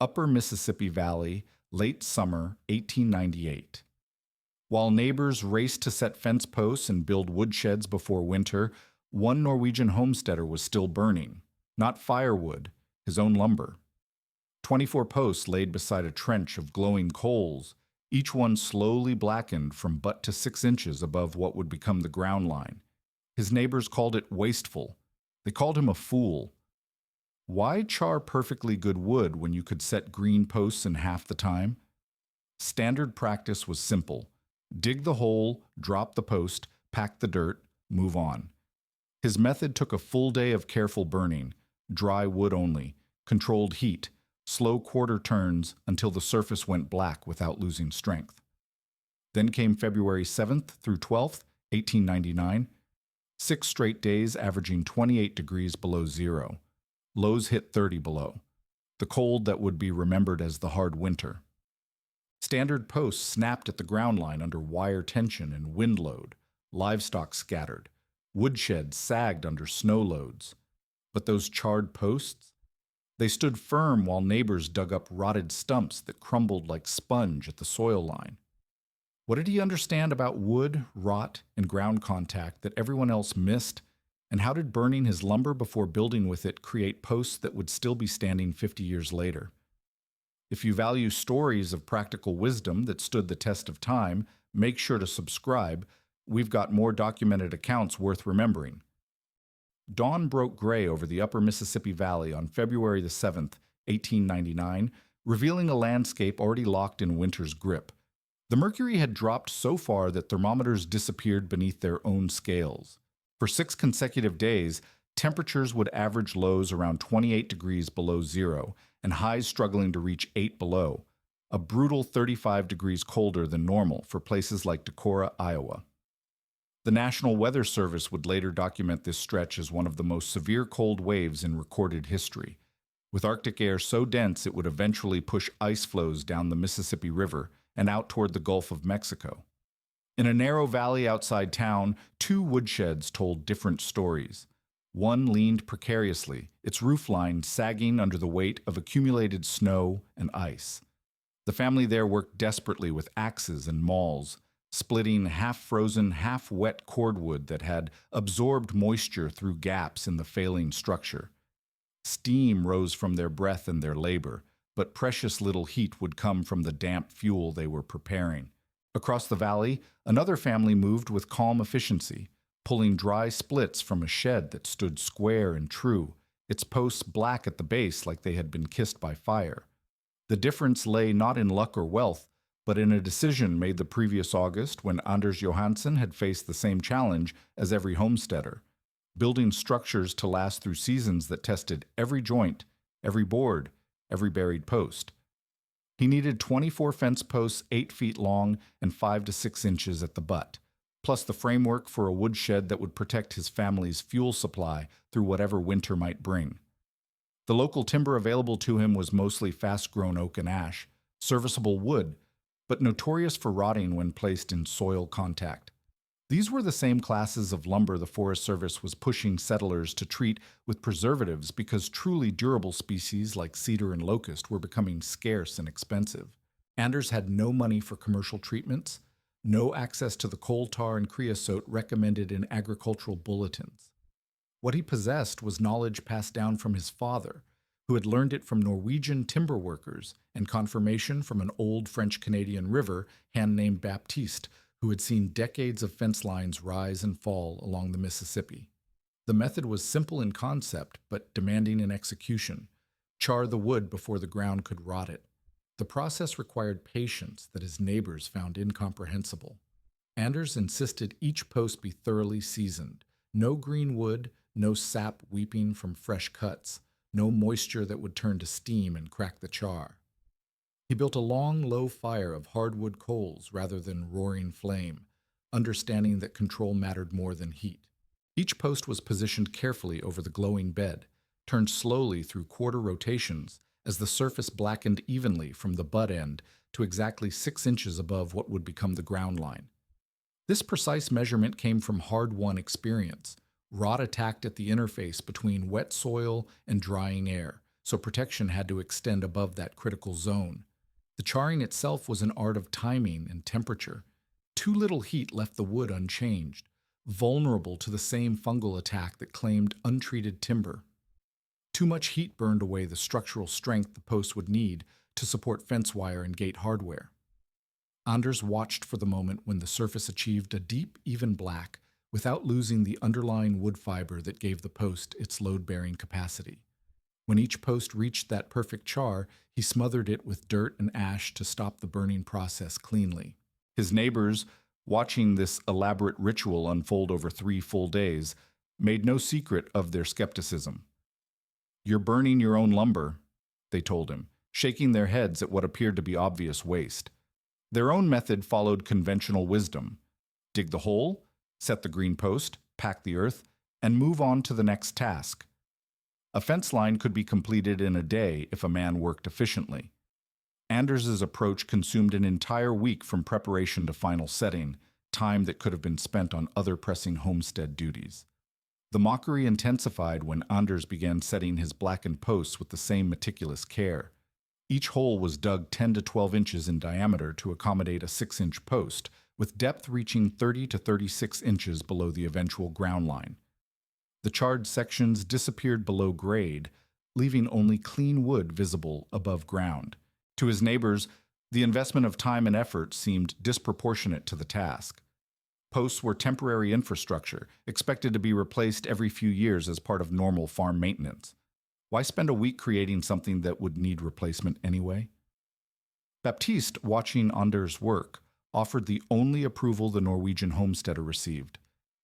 Upper Mississippi Valley, late summer 1898. While neighbors raced to set fence posts and build woodsheds before winter, one Norwegian homesteader was still burning, not firewood, his own lumber. 24 posts laid beside a trench of glowing coals, each one slowly blackened from butt to 6 inches above what would become the ground line. His neighbors called it wasteful. They called him a fool. Why char perfectly good wood when you could set green posts in half the time? Standard practice was simple. Dig the hole, drop the post, pack the dirt, move on. His method took a full day of careful burning, dry wood only, controlled heat, slow quarter turns until the surface went black without losing strength. Then came February 7th through 12th, 1899, 6 straight days averaging 28 degrees below zero. Lows hit 30 below, the cold that would be remembered as the hard winter. Standard posts snapped at the ground line under wire tension and wind load, livestock scattered, woodsheds sagged under snow loads. But those charred posts? They stood firm while neighbors dug up rotted stumps that crumbled like sponge at the soil line. What did he understand about wood, rot, and ground contact that everyone else missed? And how did burning his lumber before building with it create posts that would still be standing 50 years later? If you value stories of practical wisdom that stood the test of time, make sure to subscribe. We've got more documented accounts worth remembering. Dawn broke gray over the upper Mississippi Valley on February the 7th, 1899, revealing a landscape already locked in winter's grip. The mercury had dropped so far that thermometers disappeared beneath their own scales. For 6 consecutive days, temperatures would average lows around 28 degrees below zero and highs struggling to reach 8 below, a brutal 35 degrees colder than normal for places like Decorah, Iowa. The National Weather Service would later document this stretch as one of the most severe cold waves in recorded history, with Arctic air so dense it would eventually push ice flows down the Mississippi River and out toward the Gulf of Mexico. In a narrow valley outside town, 2 woodsheds told different stories. One leaned precariously, its roofline sagging under the weight of accumulated snow and ice. The family there worked desperately with axes and mauls, splitting half-frozen, half-wet cordwood that had absorbed moisture through gaps in the failing structure. Steam rose from their breath and their labor, but precious little heat would come from the damp fuel they were preparing. Across the valley, another family moved with calm efficiency, pulling dry splits from a shed that stood square and true, its posts black at the base like they had been kissed by fire. The difference lay not in luck or wealth, but in a decision made the previous August when Anders Johansson had faced the same challenge as every homesteader, building structures to last through seasons that tested every joint, every board, every buried post. He needed 24 fence posts 8 feet long and 5 to 6 inches at the butt, plus the framework for a woodshed that would protect his family's fuel supply through whatever winter might bring. The local timber available to him was mostly fast-grown oak and ash, serviceable wood, but notorious for rotting when placed in soil contact. These were the same classes of lumber the Forest Service was pushing settlers to treat with preservatives because truly durable species like cedar and locust were becoming scarce and expensive. Anders had no money for commercial treatments, no access to the coal tar and creosote recommended in agricultural bulletins. What he possessed was knowledge passed down from his father, who had learned it from Norwegian timber workers, and confirmation from an old French-Canadian river hand named Baptiste, who had seen decades of fence lines rise and fall along the Mississippi. The method was simple in concept, but demanding in execution. Char the wood before the ground could rot it. The process required patience that his neighbors found incomprehensible. Anders insisted each post be thoroughly seasoned. No green wood, no sap weeping from fresh cuts, no moisture that would turn to steam and crack the char. He built a long, low fire of hardwood coals rather than roaring flame, understanding that control mattered more than heat. Each post was positioned carefully over the glowing bed, turned slowly through quarter rotations as the surface blackened evenly from the butt end to exactly 6 inches above what would become the ground line. This precise measurement came from hard-won experience. Rot attacked at the interface between wet soil and drying air, so protection had to extend above that critical zone. The charring itself was an art of timing and temperature. Too little heat left the wood unchanged, vulnerable to the same fungal attack that claimed untreated timber. Too much heat burned away the structural strength the posts would need to support fence wire and gate hardware. Anders watched for the moment when the surface achieved a deep, even black, without losing the underlying wood fiber that gave the post its load-bearing capacity. When each post reached that perfect char, he smothered it with dirt and ash to stop the burning process cleanly. His neighbors, watching this elaborate ritual unfold over 3 full days, made no secret of their skepticism. "You're burning your own lumber," they told him, shaking their heads at what appeared to be obvious waste. Their own method followed conventional wisdom. Dig the hole, set the green post, pack the earth, and move on to the next task. A fence line could be completed in a day if a man worked efficiently. Anders's approach consumed an entire week from preparation to final setting, time that could have been spent on other pressing homestead duties. The mockery intensified when Anders began setting his blackened posts with the same meticulous care. Each hole was dug 10 to 12 inches in diameter to accommodate a 6-inch post, with depth reaching 30 to 36 inches below the eventual ground line. The charred sections disappeared below grade, leaving only clean wood visible above ground. To his neighbors, the investment of time and effort seemed disproportionate to the task. Posts were temporary infrastructure, expected to be replaced every few years as part of normal farm maintenance. Why spend a week creating something that would need replacement anyway? Baptiste, watching Anders' work, offered the only approval the Norwegian homesteader received.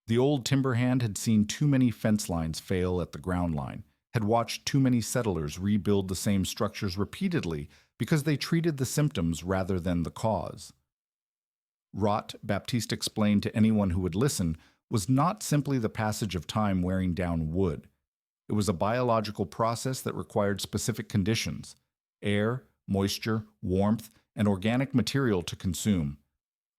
The old timber hand had seen too many fence lines fail at the ground line, had watched too many settlers rebuild the same structures repeatedly because they treated the symptoms rather than the cause. Rot, Baptiste explained to anyone who would listen, was not simply the passage of time wearing down wood. It was a biological process that required specific conditions: air, moisture, warmth, and organic material to consume.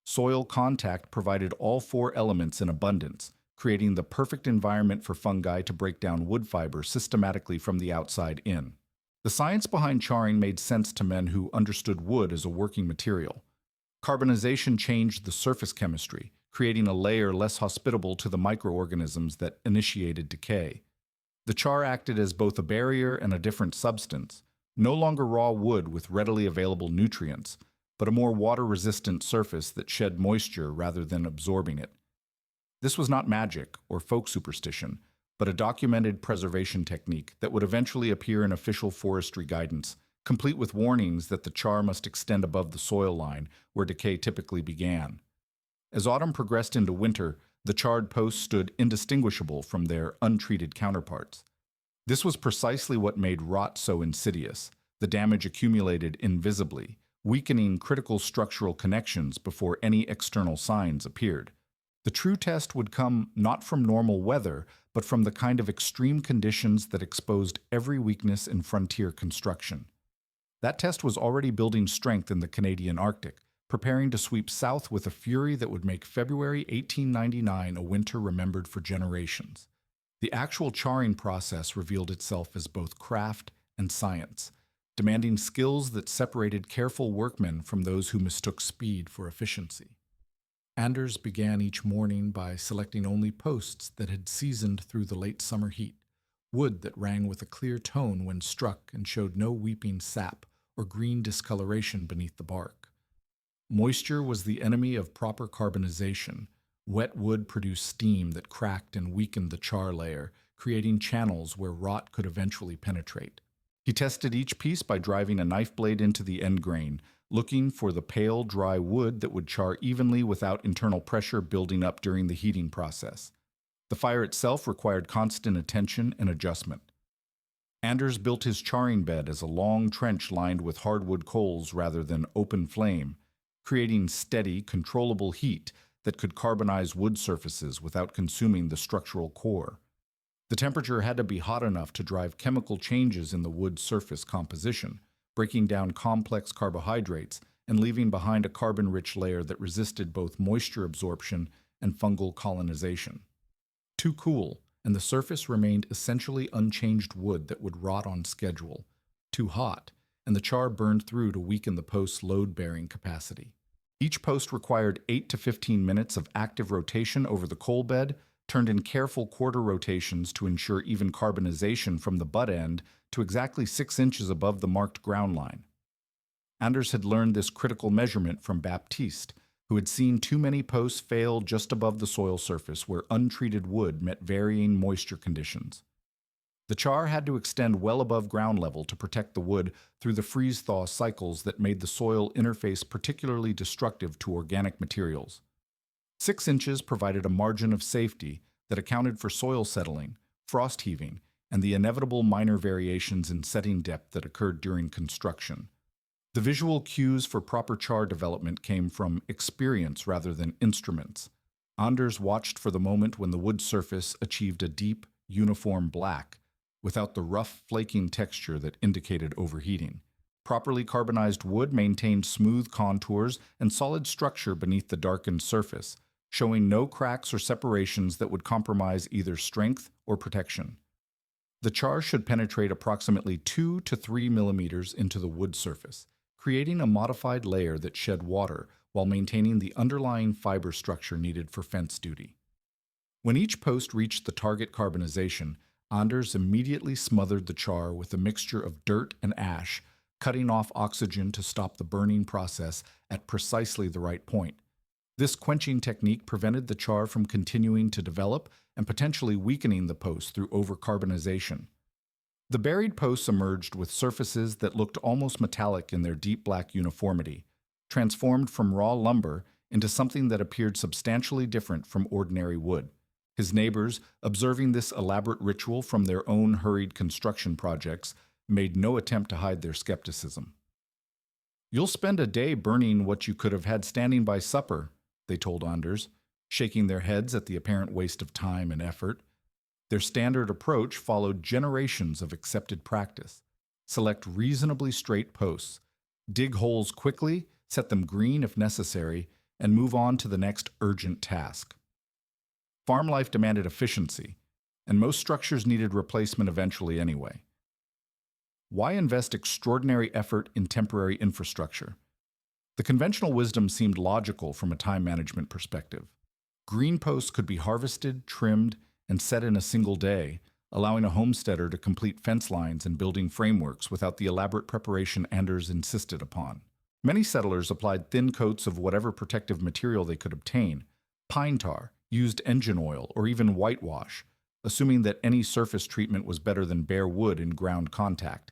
Soil contact provided all 4 elements in abundance, creating the perfect environment for fungi to break down wood fiber systematically from the outside in. The science behind charring made sense to men who understood wood as a working material. Carbonization changed the surface chemistry, creating a layer less hospitable to the microorganisms that initiated decay. The char acted as both a barrier and a different substance, no longer raw wood with readily available nutrients, but a more water-resistant surface that shed moisture rather than absorbing it. This was not magic or folk superstition, but a documented preservation technique that would eventually appear in official forestry guidance, complete with warnings that the char must extend above the soil line, where decay typically began. As autumn progressed into winter, the charred posts stood indistinguishable from their untreated counterparts. This was precisely what made rot so insidious. The damage accumulated invisibly, weakening critical structural connections before any external signs appeared. The true test would come not from normal weather, but from the kind of extreme conditions that exposed every weakness in frontier construction. That test was already building strength in the Canadian Arctic, preparing to sweep south with a fury that would make February 1899 a winter remembered for generations. The actual charring process revealed itself as both craft and science, demanding skills that separated careful workmen from those who mistook speed for efficiency. Anders began each morning by selecting only posts that had seasoned through the late summer heat, wood that rang with a clear tone when struck and showed no weeping sap or green discoloration beneath the bark. Moisture was the enemy of proper carbonization. Wet wood produced steam that cracked and weakened the char layer, creating channels where rot could eventually penetrate. He tested each piece by driving a knife blade into the end grain, looking for the pale, dry wood that would char evenly without internal pressure building up during the heating process. The fire itself required constant attention and adjustment. Anders built his charring bed as a long trench lined with hardwood coals rather than open flame, creating steady, controllable heat that could carbonize wood surfaces without consuming the structural core. The temperature had to be hot enough to drive chemical changes in the wood surface composition, breaking down complex carbohydrates and leaving behind a carbon-rich layer that resisted both moisture absorption and fungal colonization. Too cool, and the surface remained essentially unchanged wood that would rot on schedule. Too hot, and the char burned through to weaken the post's load-bearing capacity. Each post required 8 to 15 minutes of active rotation over the coal bed, turned in careful quarter rotations to ensure even carbonization from the butt end to exactly 6 inches above the marked ground line. Anders had learned this critical measurement from Baptiste, who had seen too many posts fail just above the soil surface where untreated wood met varying moisture conditions. The char had to extend well above ground level to protect the wood through the freeze-thaw cycles that made the soil interface particularly destructive to organic materials. 6 inches provided a margin of safety that accounted for soil settling, frost heaving, and the inevitable minor variations in setting depth that occurred during construction. The visual cues for proper char development came from experience rather than instruments. Anders watched for the moment when the wood surface achieved a deep, uniform black, without the rough, flaking texture that indicated overheating. Properly carbonized wood maintained smooth contours and solid structure beneath the darkened surface, showing no cracks or separations that would compromise either strength or protection. The char should penetrate approximately 2 to 3 millimeters into the wood surface, creating a modified layer that shed water while maintaining the underlying fiber structure needed for fence duty. When each post reached the target carbonization, Anders immediately smothered the char with a mixture of dirt and ash, cutting off oxygen to stop the burning process at precisely the right point. This quenching technique prevented the char from continuing to develop and potentially weakening the post through overcarbonization. The buried posts emerged with surfaces that looked almost metallic in their deep black uniformity, transformed from raw lumber into something that appeared substantially different from ordinary wood. His neighbors, observing this elaborate ritual from their own hurried construction projects, made no attempt to hide their skepticism. "You'll spend a day burning what you could have had standing by supper," they told Anders, shaking their heads at the apparent waste of time and effort. Their standard approach followed generations of accepted practice. Select reasonably straight posts, dig holes quickly, set them green if necessary, and move on to the next urgent task. Farm life demanded efficiency, and most structures needed replacement eventually anyway. Why invest extraordinary effort in temporary infrastructure? The conventional wisdom seemed logical from a time management perspective. Green posts could be harvested, trimmed, and set in a single day, allowing a homesteader to complete fence lines and building frameworks without the elaborate preparation Anders insisted upon. Many settlers applied thin coats of whatever protective material they could obtain, pine tar, used engine oil, or even whitewash, assuming that any surface treatment was better than bare wood in ground contact.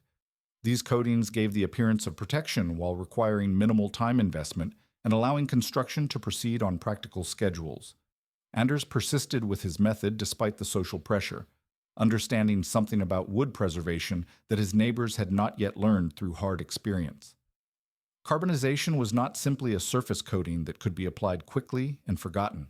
These coatings gave the appearance of protection while requiring minimal time investment and allowing construction to proceed on practical schedules. Anders persisted with his method despite the social pressure, understanding something about wood preservation that his neighbors had not yet learned through hard experience. Carbonization was not simply a surface coating that could be applied quickly and forgotten.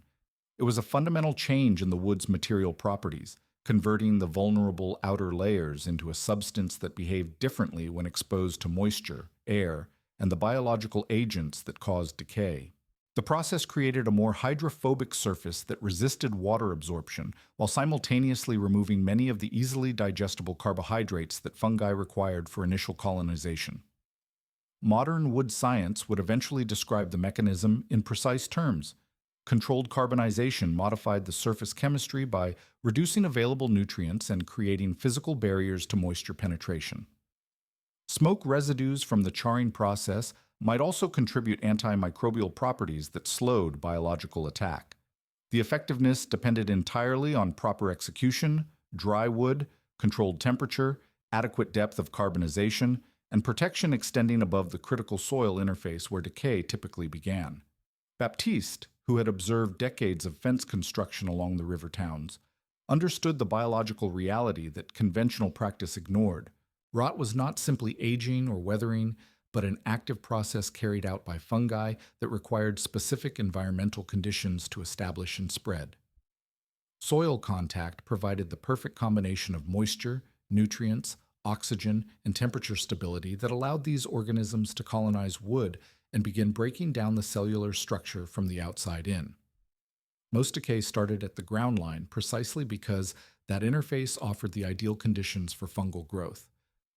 It was a fundamental change in the wood's material properties, converting the vulnerable outer layers into a substance that behaved differently when exposed to moisture, air, and the biological agents that caused decay. The process created a more hydrophobic surface that resisted water absorption while simultaneously removing many of the easily digestible carbohydrates that fungi required for initial colonization. Modern wood science would eventually describe the mechanism in precise terms. Controlled carbonization modified the surface chemistry by reducing available nutrients and creating physical barriers to moisture penetration. Smoke residues from the charring process might also contribute antimicrobial properties that slowed biological attack. The effectiveness depended entirely on proper execution, dry wood, controlled temperature, adequate depth of carbonization, and protection extending above the critical soil interface where decay typically began. Baptiste, who had observed decades of fence construction along the river towns, understood the biological reality that conventional practice ignored. Rot was not simply aging or weathering, but an active process carried out by fungi that required specific environmental conditions to establish and spread. Soil contact provided the perfect combination of moisture, nutrients, oxygen, and temperature stability that allowed these organisms to colonize wood and begin breaking down the cellular structure from the outside in. Most decay started at the ground line precisely because That interface offered the ideal conditions for fungal growth.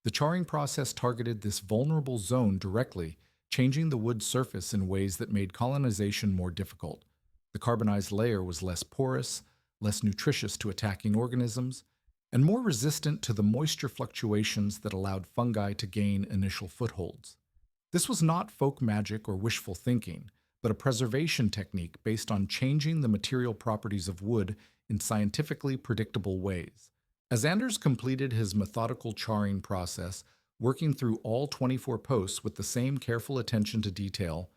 The charring process targeted this vulnerable zone directly, changing the wood's surface in ways that made colonization more difficult. The carbonized layer was less porous, less nutritious to attacking organisms, and more resistant to the moisture fluctuations that allowed fungi to gain initial footholds. This was not folk magic or wishful thinking, but a preservation technique based on changing the material properties of wood in scientifically predictable ways. As Anders completed his methodical charring process, working through all 24 posts with the same careful attention to detail,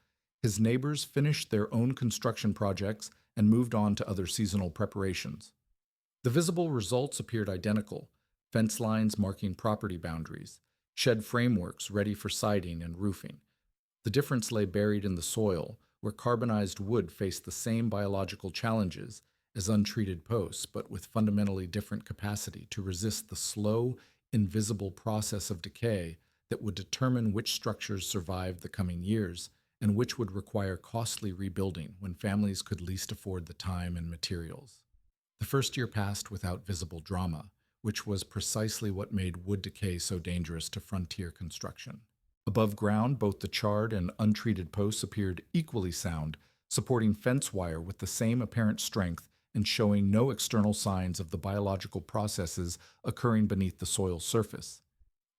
his neighbors finished their own construction projects and moved on to other seasonal preparations. The visible results appeared identical: fence lines marking property boundaries, shed frameworks ready for siding and roofing. The difference lay buried in the soil, where carbonized wood faced the same biological challenges as untreated posts, but with fundamentally different capacity to resist the slow, invisible process of decay that would determine which structures survived the coming years and which would require costly rebuilding when families could least afford the time and materials. The first year passed without visible drama, which was precisely what made wood decay so dangerous to frontier construction. Above ground, both the charred and untreated posts appeared equally sound, supporting fence wire with the same apparent strength and showing no external signs of the biological processes occurring beneath the soil's surface.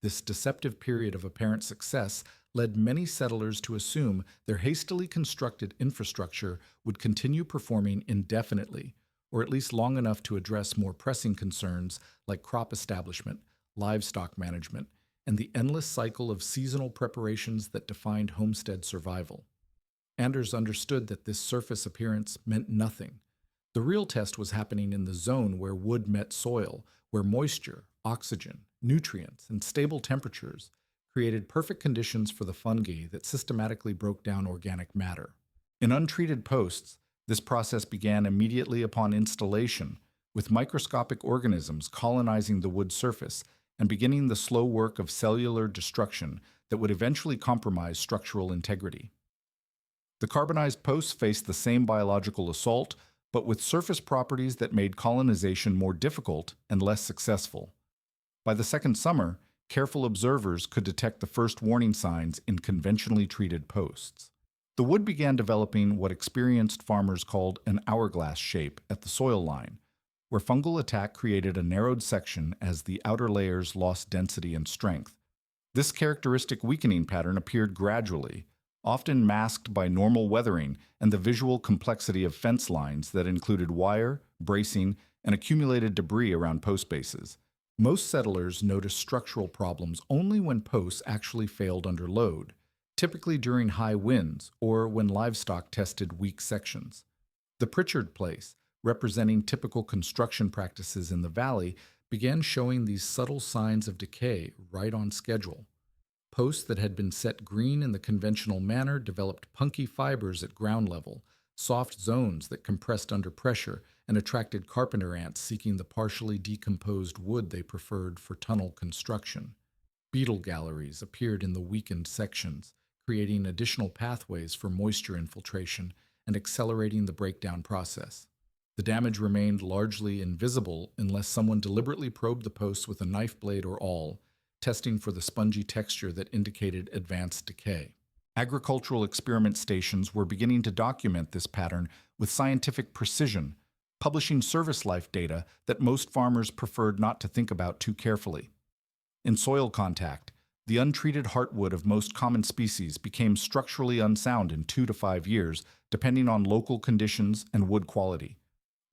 This deceptive period of apparent success led many settlers to assume their hastily constructed infrastructure would continue performing indefinitely, or at least long enough to address more pressing concerns like crop establishment, livestock management, and the endless cycle of seasonal preparations that defined homestead survival. Anders understood that this surface appearance meant nothing. The real test was happening in the zone where wood met soil, where moisture, oxygen, nutrients, and stable temperatures created perfect conditions for the fungi that systematically broke down organic matter. In untreated posts, this process began immediately upon installation, with microscopic organisms colonizing the wood surface and beginning the slow work of cellular destruction that would eventually compromise structural integrity. The carbonized posts faced the same biological assault, but with surface properties that made colonization more difficult and less successful. By the second summer, careful observers could detect the first warning signs in conventionally treated posts. The wood began developing what experienced farmers called an hourglass shape at the soil line, where fungal attack created a narrowed section as the outer layers lost density and strength. This characteristic weakening pattern appeared gradually, often masked by normal weathering and the visual complexity of fence lines that included wire, bracing, and accumulated debris around post bases. Most settlers noticed structural problems only when posts actually failed under load, typically during high winds or when livestock tested weak sections. The Pritchard place, representing typical construction practices in the valley, began showing these subtle signs of decay right on schedule. Posts that had been set green in the conventional manner developed punky fibers at ground level, soft zones that compressed under pressure and attracted carpenter ants seeking the partially decomposed wood they preferred for tunnel construction. Beetle galleries appeared in the weakened sections, creating additional pathways for moisture infiltration and accelerating the breakdown process. The damage remained largely invisible unless someone deliberately probed the posts with a knife blade or awl, testing for the spongy texture that indicated advanced decay. Agricultural experiment stations were beginning to document this pattern with scientific precision, publishing service life data that most farmers preferred not to think about too carefully. In soil contact, the untreated heartwood of most common species became structurally unsound in 2 to 5 years, depending on local conditions and wood quality.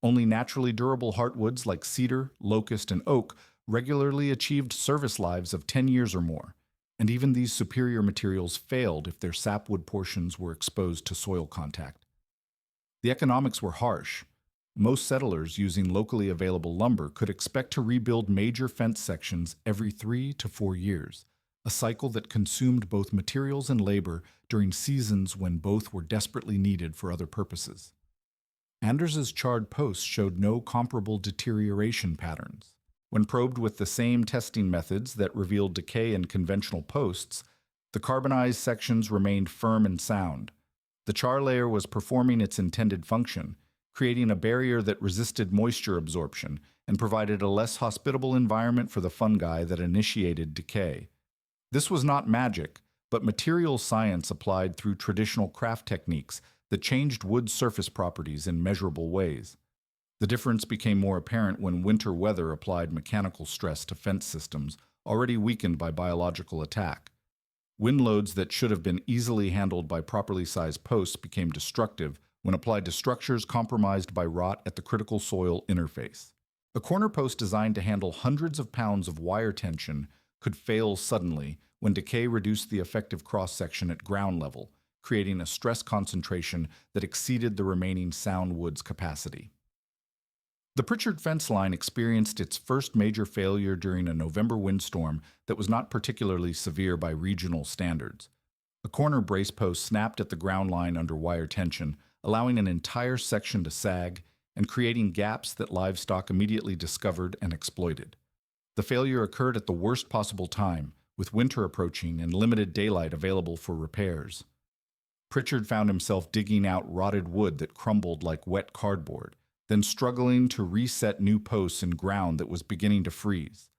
Only naturally durable heartwoods like cedar, locust, and oak regularly achieved service lives of 10 years or more, and even these superior materials failed if their sapwood portions were exposed to soil contact. The economics were harsh. Most settlers using locally available lumber could expect to rebuild major fence sections every 3 to 4 years, a cycle that consumed both materials and labor during seasons when both were desperately needed for other purposes. Anders's charred posts showed no comparable deterioration patterns. When probed with the same testing methods that revealed decay in conventional posts, the carbonized sections remained firm and sound. The char layer was performing its intended function, creating a barrier that resisted moisture absorption and provided a less hospitable environment for the fungi that initiated decay. This was not magic, but material science applied through traditional craft techniques that changed wood's surface properties in measurable ways. The difference became more apparent when winter weather applied mechanical stress to fence systems already weakened by biological attack. Wind loads that should have been easily handled by properly sized posts became destructive when applied to structures compromised by rot at the critical soil interface. A corner post designed to handle hundreds of pounds of wire tension could fail suddenly when decay reduced the effective cross-section at ground level, creating a stress concentration that exceeded the remaining sound wood's capacity. The Pritchard fence line experienced its first major failure during a November windstorm that was not particularly severe by regional standards. A corner brace post snapped at the ground line under wire tension, allowing an entire section to sag and creating gaps that livestock immediately discovered and exploited. The failure occurred at the worst possible time, with winter approaching and limited daylight available for repairs. Pritchard found himself digging out rotted wood that crumbled like wet cardboard, then struggling to reset new posts in ground that was beginning to freeze.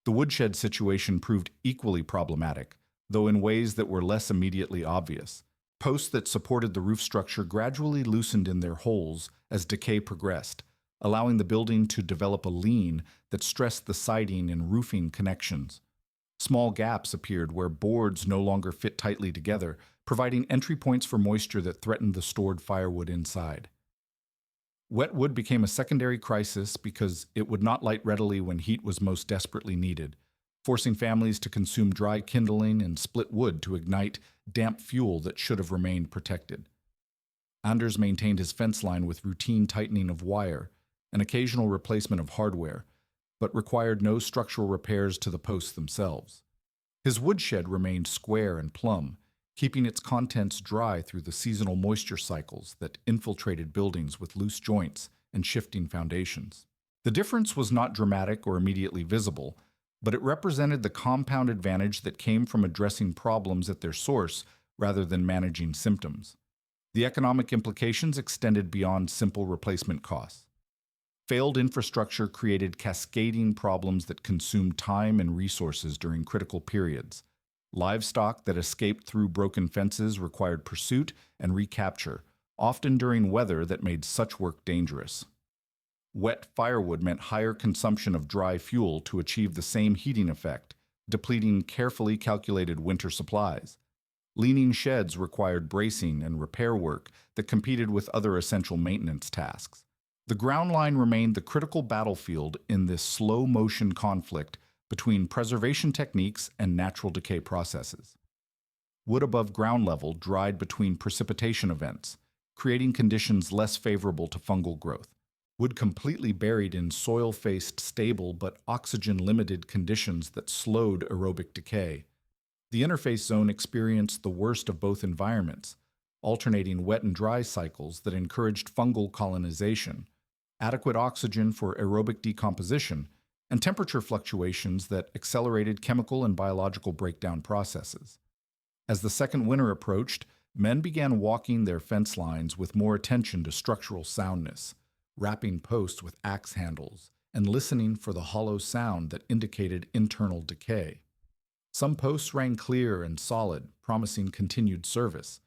The woodshed situation proved equally problematic, though in ways that were less immediately obvious. Posts that supported the roof structure gradually loosened in their holes as decay progressed, allowing the building to develop a lean that stressed the siding and roofing connections. Small gaps appeared where boards no longer fit tightly together, providing entry points for moisture that threatened the stored firewood inside. Wet wood became a secondary crisis because it would not light readily when heat was most desperately needed, forcing families to consume dry kindling and split wood to ignite damp fuel that should have remained protected. Anders maintained his fence line with routine tightening of wire and occasional replacement of hardware, but required no structural repairs to the posts themselves. His woodshed remained square and plumb, keeping its contents dry through the seasonal moisture cycles that infiltrated buildings with loose joints and shifting foundations. The difference was not dramatic or immediately visible, but it represented the compound advantage that came from addressing problems at their source rather than managing symptoms. The economic implications extended beyond simple replacement costs. Failed infrastructure created cascading problems that consumed time and resources during critical periods. Livestock that escaped through broken fences required pursuit and recapture, often during weather that made such work dangerous. Wet firewood meant higher consumption of dry fuel to achieve the same heating effect, depleting carefully calculated winter supplies. Leaning sheds required bracing and repair work that competed with other essential maintenance tasks. The ground line remained the critical battlefield in this slow-motion conflict between preservation techniques and natural decay processes. Wood above ground level dried between precipitation events, creating conditions less favorable to fungal growth. Wood completely buried in soil-faced stable but oxygen-limited conditions that slowed aerobic decay. The interface zone experienced the worst of both environments, alternating wet and dry cycles that encouraged fungal colonization, adequate oxygen for aerobic decomposition, and temperature fluctuations that accelerated chemical and biological breakdown processes. As the second winter approached, men began walking their fence lines with more attention to structural soundness, wrapping posts with axe handles, and listening for the hollow sound that indicated internal decay. Some posts rang clear and solid, promising continued service.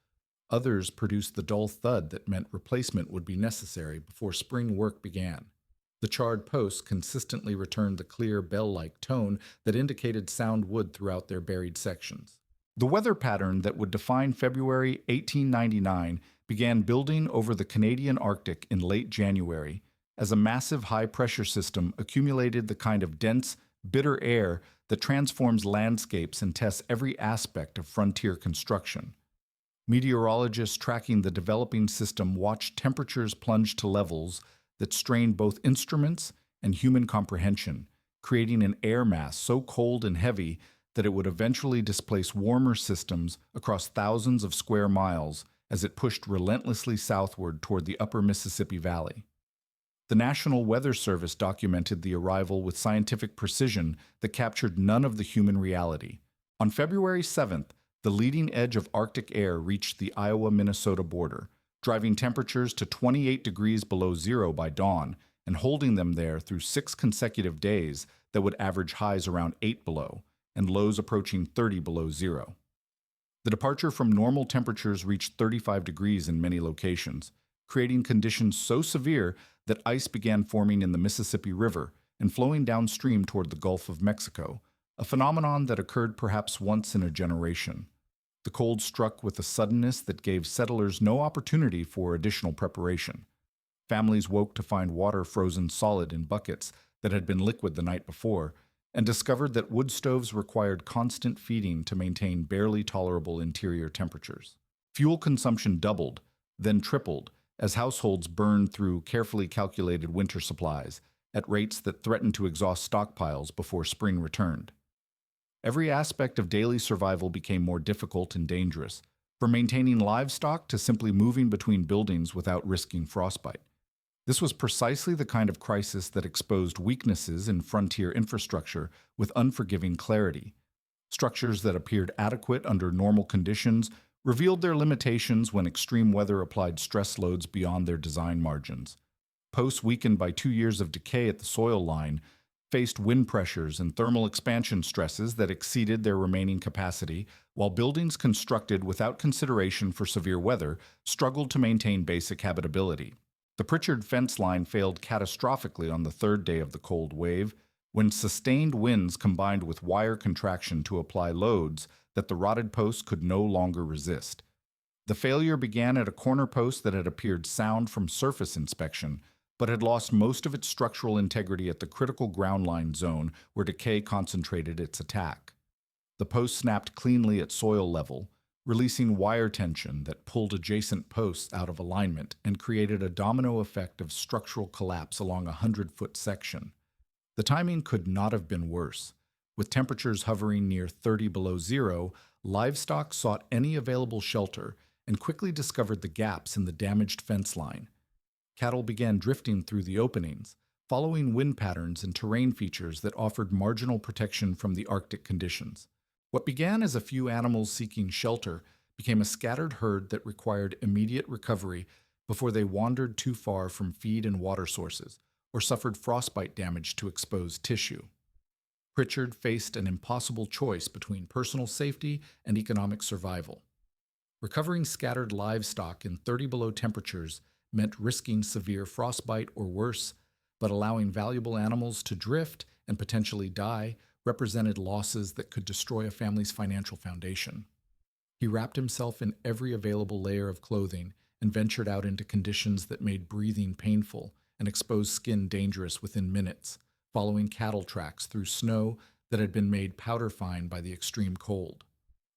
Others produced the dull thud that meant replacement would be necessary before spring work began. The charred posts consistently returned the clear bell-like tone that indicated sound wood throughout their buried sections. The weather pattern that would define February 1899 began building over the Canadian Arctic in late January as a massive high-pressure system accumulated the kind of dense, bitter air that transforms landscapes and tests every aspect of frontier construction. Meteorologists tracking the developing system watched temperatures plunge to levels that strained both instruments and human comprehension, creating an air mass so cold and heavy that it would eventually displace warmer systems across thousands of square miles as it pushed relentlessly southward toward the upper Mississippi Valley. The National Weather Service documented the arrival with scientific precision that captured none of the human reality. On February 7th, the leading edge of Arctic air reached the Iowa-Minnesota border, driving temperatures to 28 degrees below zero by dawn and holding them there through 6 consecutive days that would average highs around 8 below and lows approaching 30 below zero. The departure from normal temperatures reached 35 degrees in many locations, creating conditions so severe that ice began forming in the Mississippi River and flowing downstream toward the Gulf of Mexico, a phenomenon that occurred perhaps once in a generation. The cold struck with a suddenness that gave settlers no opportunity for additional preparation. Families woke to find water frozen solid in buckets that had been liquid the night before, and discovered that wood stoves required constant feeding to maintain barely tolerable interior temperatures. Fuel consumption doubled, then tripled, as households burned through carefully calculated winter supplies at rates that threatened to exhaust stockpiles before spring returned. Every aspect of daily survival became more difficult and dangerous, from maintaining livestock to simply moving between buildings without risking frostbite. This was precisely the kind of crisis that exposed weaknesses in frontier infrastructure with unforgiving clarity. Structures that appeared adequate under normal conditions revealed their limitations when extreme weather applied stress loads beyond their design margins. Posts weakened by 2 years of decay at the soil line faced wind pressures and thermal expansion stresses that exceeded their remaining capacity, while buildings constructed without consideration for severe weather struggled to maintain basic habitability. The Pritchard fence line failed catastrophically on the third day of the cold wave, when sustained winds combined with wire contraction to apply loads that the rotted posts could no longer resist. The failure began at a corner post that had appeared sound from surface inspection, but had lost most of its structural integrity at the critical ground line zone where decay concentrated its attack. The post snapped cleanly at soil level, releasing wire tension that pulled adjacent posts out of alignment and created a domino effect of structural collapse along a 100-foot section. The timing could not have been worse. With temperatures hovering near 30 below zero, livestock sought any available shelter and quickly discovered the gaps in the damaged fence line. Cattle began drifting through the openings, following wind patterns and terrain features that offered marginal protection from the Arctic conditions. What began as a few animals seeking shelter became a scattered herd that required immediate recovery before they wandered too far from feed and water sources or suffered frostbite damage to exposed tissue. Pritchard faced an impossible choice between personal safety and economic survival. Recovering scattered livestock in 30 below temperatures meant risking severe frostbite or worse, but allowing valuable animals to drift and potentially die represented losses that could destroy a family's financial foundation. He wrapped himself in every available layer of clothing and ventured out into conditions that made breathing painful and exposed skin dangerous within minutes, following cattle tracks through snow that had been made powder fine by the extreme cold.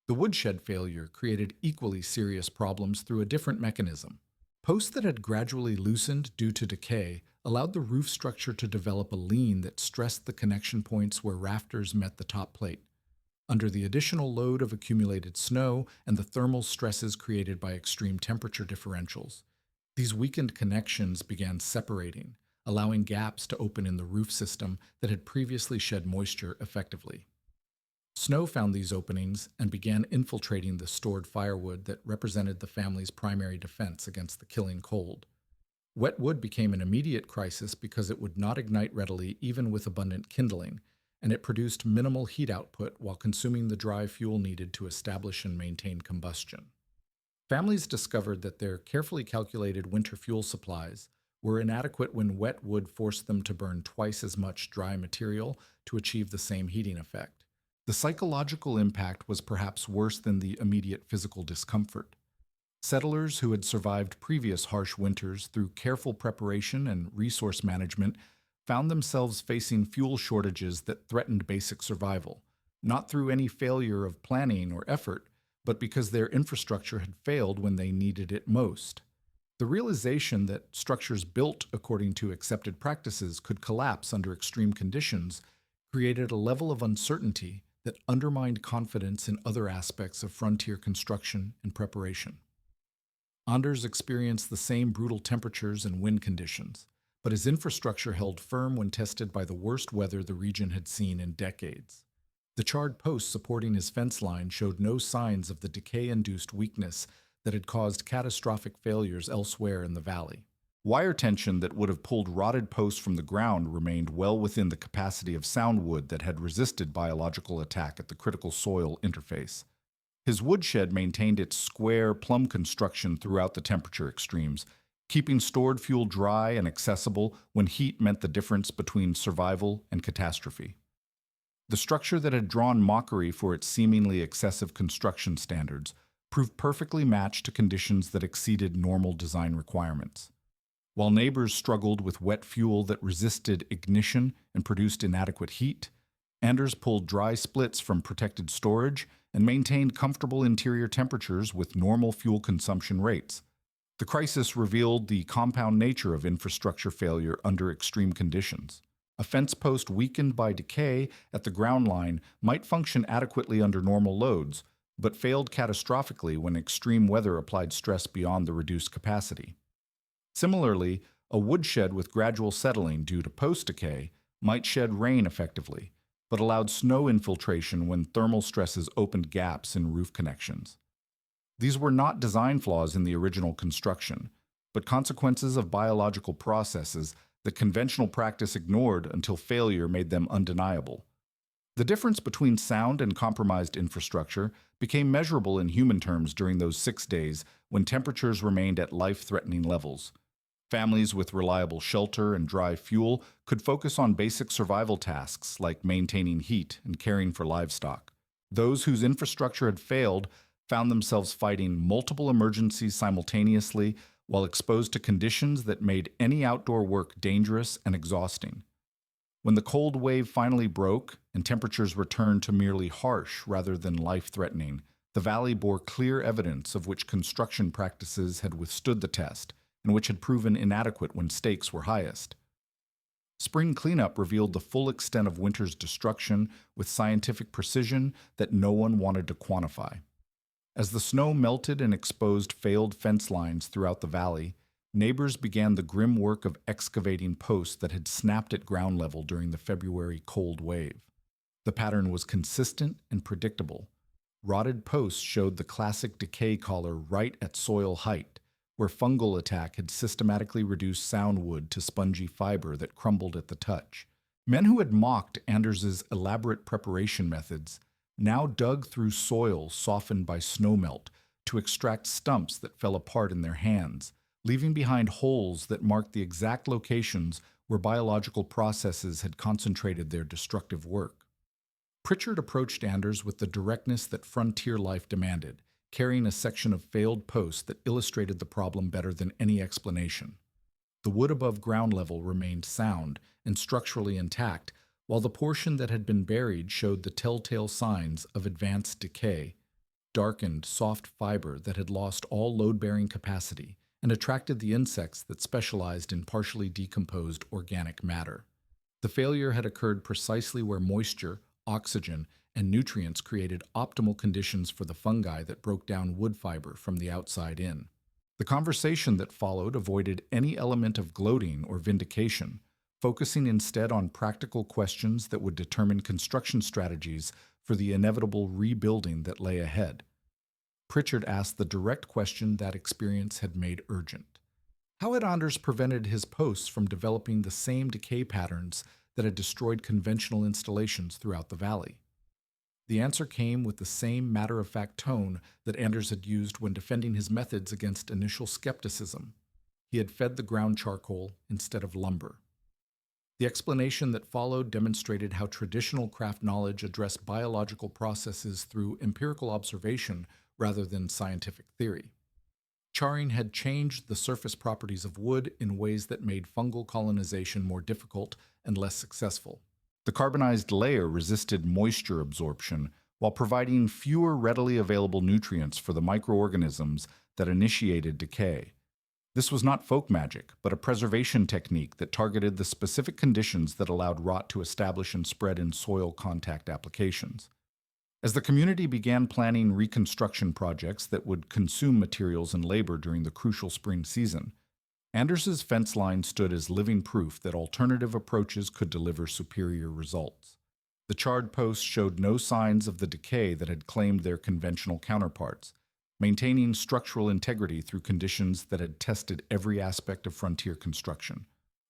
The woodshed failure created equally serious problems through a different mechanism. Posts that had gradually loosened due to decay allowed the roof structure to develop a lean that stressed the connection points where rafters met the top plate. Under the additional load of accumulated snow and the thermal stresses created by extreme temperature differentials, these weakened connections began separating, allowing gaps to open in the roof system that had previously shed moisture effectively. Snow found these openings and began infiltrating the stored firewood that represented the family's primary defense against the killing cold. Wet wood became an immediate crisis because it would not ignite readily even with abundant kindling, and it produced minimal heat output while consuming the dry fuel needed to establish and maintain combustion. Families discovered that their carefully calculated winter fuel supplies were inadequate when wet wood forced them to burn twice as much dry material to achieve the same heating effect. The psychological impact was perhaps worse than the immediate physical discomfort. Settlers who had survived previous harsh winters through careful preparation and resource management found themselves facing fuel shortages that threatened basic survival, not through any failure of planning or effort, but because their infrastructure had failed when they needed it most. The realization that structures built according to accepted practices could collapse under extreme conditions created a level of uncertainty that undermined confidence in other aspects of frontier construction and preparation. Anders experienced the same brutal temperatures and wind conditions, but his infrastructure held firm when tested by the worst weather the region had seen in decades. The charred posts supporting his fence line showed no signs of the decay-induced weakness that had caused catastrophic failures elsewhere in the valley. Wire tension that would have pulled rotted posts from the ground remained well within the capacity of sound wood that had resisted biological attack at the critical soil interface. His woodshed maintained its square, plumb construction throughout the temperature extremes, keeping stored fuel dry and accessible when heat meant the difference between survival and catastrophe. The structure that had drawn mockery for its seemingly excessive construction standards proved perfectly matched to conditions that exceeded normal design requirements. While neighbors struggled with wet fuel that resisted ignition and produced inadequate heat, Anders pulled dry splits from protected storage and maintained comfortable interior temperatures with normal fuel consumption rates. The crisis revealed the compound nature of infrastructure failure under extreme conditions. A fence post weakened by decay at the ground line might function adequately under normal loads, but failed catastrophically when extreme weather applied stress beyond the reduced capacity. Similarly, a woodshed with gradual settling due to post decay might shed rain effectively, but allowed snow infiltration when thermal stresses opened gaps in roof connections. These were not design flaws in the original construction, but consequences of biological processes that conventional practice ignored until failure made them undeniable. The difference between sound and compromised infrastructure became measurable in human terms during those 6 days when temperatures remained at life-threatening levels. Families with reliable shelter and dry fuel could focus on basic survival tasks like maintaining heat and caring for livestock. Those whose infrastructure had failed found themselves fighting multiple emergencies simultaneously while exposed to conditions that made any outdoor work dangerous and exhausting. When the cold wave finally broke and temperatures returned to merely harsh rather than life-threatening, the valley bore clear evidence of which construction practices had withstood the test and which had proven inadequate when stakes were highest. Spring cleanup revealed the full extent of winter's destruction with scientific precision that no one wanted to quantify. As the snow melted and exposed failed fence lines throughout the valley, neighbors began the grim work of excavating posts that had snapped at ground level during the February cold wave. The pattern was consistent and predictable. Rotted posts showed the classic decay collar right at soil height, where fungal attack had systematically reduced sound wood to spongy fiber that crumbled at the touch. Men who had mocked Anders's elaborate preparation methods now dug through soil softened by snowmelt to extract stumps that fell apart in their hands, leaving behind holes that marked the exact locations where biological processes had concentrated their destructive work. Pritchard approached Anders with the directness that frontier life demanded, carrying a section of failed posts that illustrated the problem better than any explanation. The wood above ground level remained sound and structurally intact, while the portion that had been buried showed the telltale signs of advanced decay, darkened, soft fiber that had lost all load-bearing capacity and attracted the insects that specialized in partially decomposed organic matter. The failure had occurred precisely where moisture, oxygen, and nutrients created optimal conditions for the fungi that broke down wood fiber from the outside in. The conversation that followed avoided any element of gloating or vindication, focusing instead on practical questions that would determine construction strategies for the inevitable rebuilding that lay ahead. Pritchard asked the direct question that experience had made urgent. How had Anders prevented his posts from developing the same decay patterns that had destroyed conventional installations throughout the valley? The answer came with the same matter-of-fact tone that Anders had used when defending his methods against initial skepticism. He had fed the ground charcoal instead of lumber. The explanation that followed demonstrated how traditional craft knowledge addressed biological processes through empirical observation rather than scientific theory. Charring had changed the surface properties of wood in ways that made fungal colonization more difficult and less successful. The carbonized layer resisted moisture absorption while providing fewer readily available nutrients for the microorganisms that initiated decay. This was not folk magic, but a preservation technique that targeted the specific conditions that allowed rot to establish and spread in soil contact applications. As the community began planning reconstruction projects that would consume materials and labor during the crucial spring season, Anders's fence line stood as living proof that alternative approaches could deliver superior results. The charred posts showed no signs of the decay that had claimed their conventional counterparts, maintaining structural integrity through conditions that had tested every aspect of frontier construction.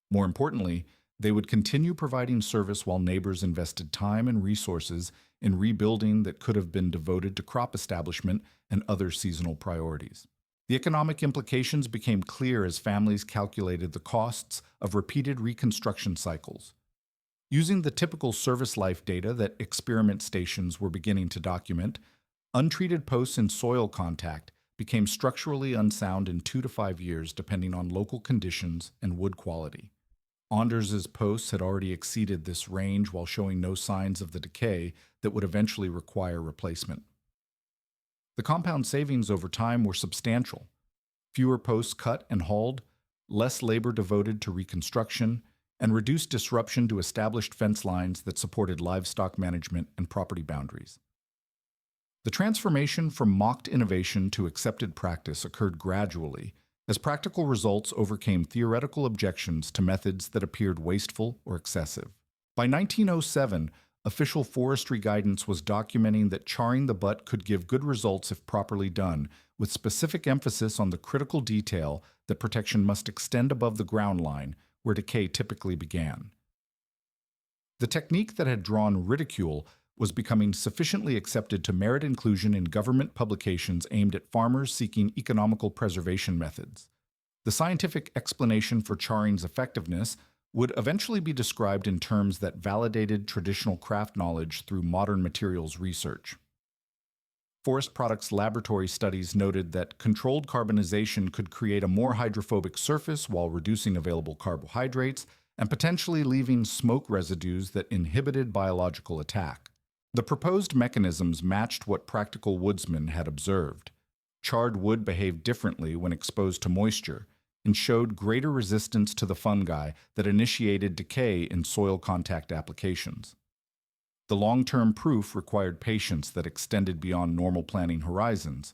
More importantly, they would continue providing service while neighbors invested time and resources in rebuilding that could have been devoted to crop establishment and other seasonal priorities. The economic implications became clear as families calculated the costs of repeated reconstruction cycles. Using the typical service life data that experiment stations were beginning to document, untreated posts in soil contact became structurally unsound in 2 to 5 years depending on local conditions and wood quality. Anders's posts had already exceeded this range while showing no signs of the decay that would eventually require replacement. The compound savings over time were substantial. Fewer posts cut and hauled, less labor devoted to reconstruction, and reduced disruption to established fence lines that supported livestock management and property boundaries. The transformation from mocked innovation to accepted practice occurred gradually as practical results overcame theoretical objections to methods that appeared wasteful or excessive. By 1907, official forestry guidance was documenting that charring the butt could give good results if properly done, with specific emphasis on the critical detail that protection must extend above the ground line, where decay typically began. The technique that had drawn ridicule was becoming sufficiently accepted to merit inclusion in government publications aimed at farmers seeking economical preservation methods. The scientific explanation for charring's effectiveness would eventually be described in terms that validated traditional craft knowledge through modern materials research. Forest Products laboratory studies noted that controlled carbonization could create a more hydrophobic surface while reducing available carbohydrates and potentially leaving smoke residues that inhibited biological attack. The proposed mechanisms matched what practical woodsmen had observed. Charred wood behaved differently when exposed to moisture and showed greater resistance to the fungi that initiated decay in soil contact applications. The long-term proof required patience that extended beyond normal planning horizons,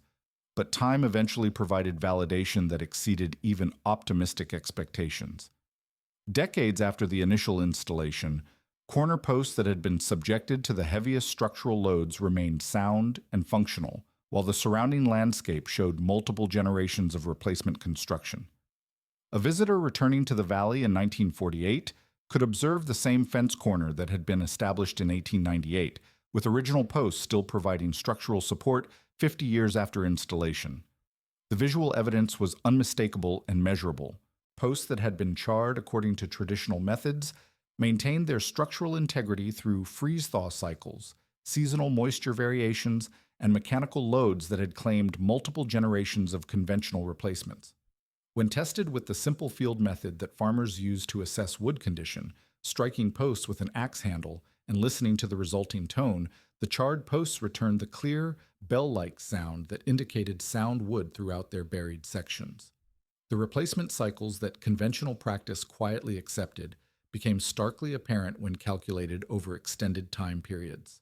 but time eventually provided validation that exceeded even optimistic expectations. Decades after the initial installation, corner posts that had been subjected to the heaviest structural loads remained sound and functional, while the surrounding landscape showed multiple generations of replacement construction. A visitor returning to the valley in 1948 could observe the same fence corner that had been established in 1898, with original posts still providing structural support 50 years after installation. The visual evidence was unmistakable and measurable. Posts that had been charred according to traditional methods maintained their structural integrity through freeze-thaw cycles, seasonal moisture variations, and mechanical loads that had claimed multiple generations of conventional replacements. When tested with the simple field method that farmers use to assess wood condition, striking posts with an axe handle and listening to the resulting tone, the charred posts returned the clear, bell-like sound that indicated sound wood throughout their buried sections. The replacement cycles that conventional practice quietly accepted became starkly apparent when calculated over extended time periods.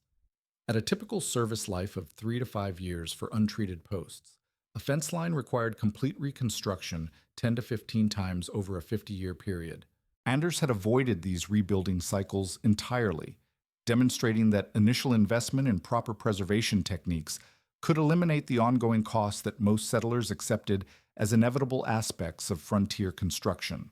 At a typical service life of 3 to 5 years for untreated posts, a fence line required complete reconstruction 10 to 15 times over a 50-year period. Anders had avoided these rebuilding cycles entirely, demonstrating that initial investment in proper preservation techniques could eliminate the ongoing costs that most settlers accepted as inevitable aspects of frontier construction.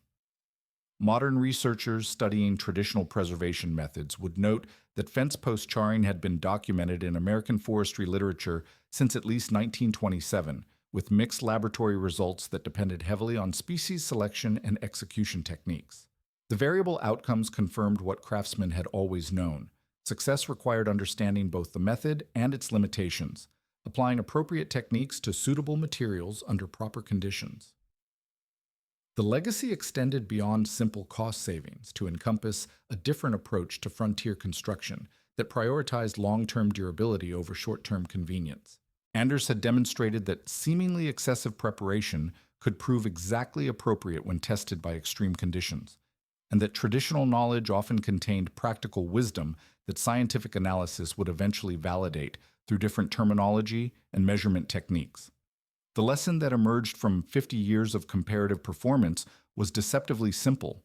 Modern researchers studying traditional preservation methods would note that fence post charring had been documented in American forestry literature since at least 1927, with mixed laboratory results that depended heavily on species selection and execution techniques. The variable outcomes confirmed what craftsmen had always known. Success required understanding both the method and its limitations, applying appropriate techniques to suitable materials under proper conditions. The legacy extended beyond simple cost savings to encompass a different approach to frontier construction that prioritized long-term durability over short-term convenience. Anders had demonstrated that seemingly excessive preparation could prove exactly appropriate when tested by extreme conditions, and that traditional knowledge often contained practical wisdom that scientific analysis would eventually validate through different terminology and measurement techniques. The lesson that emerged from 50 years of comparative performance was deceptively simple.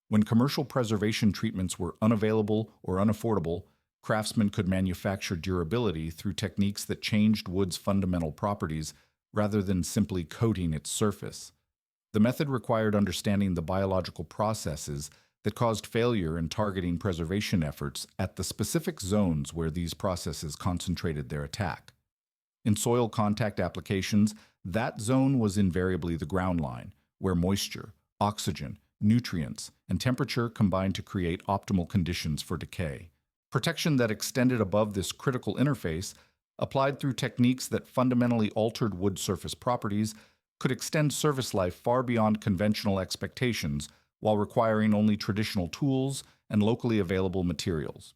When commercial preservation treatments were unavailable or unaffordable, craftsmen could manufacture durability through techniques that changed wood's fundamental properties rather than simply coating its surface. The method required understanding the biological processes that caused failure in targeting preservation efforts at the specific zones where these processes concentrated their attack. In soil contact applications, that zone was invariably the ground line, where moisture, oxygen, nutrients, and temperature combined to create optimal conditions for decay. Protection that extended above this critical interface, applied through techniques that fundamentally altered wood surface properties, could extend service life far beyond conventional expectations while requiring only traditional tools and locally available materials.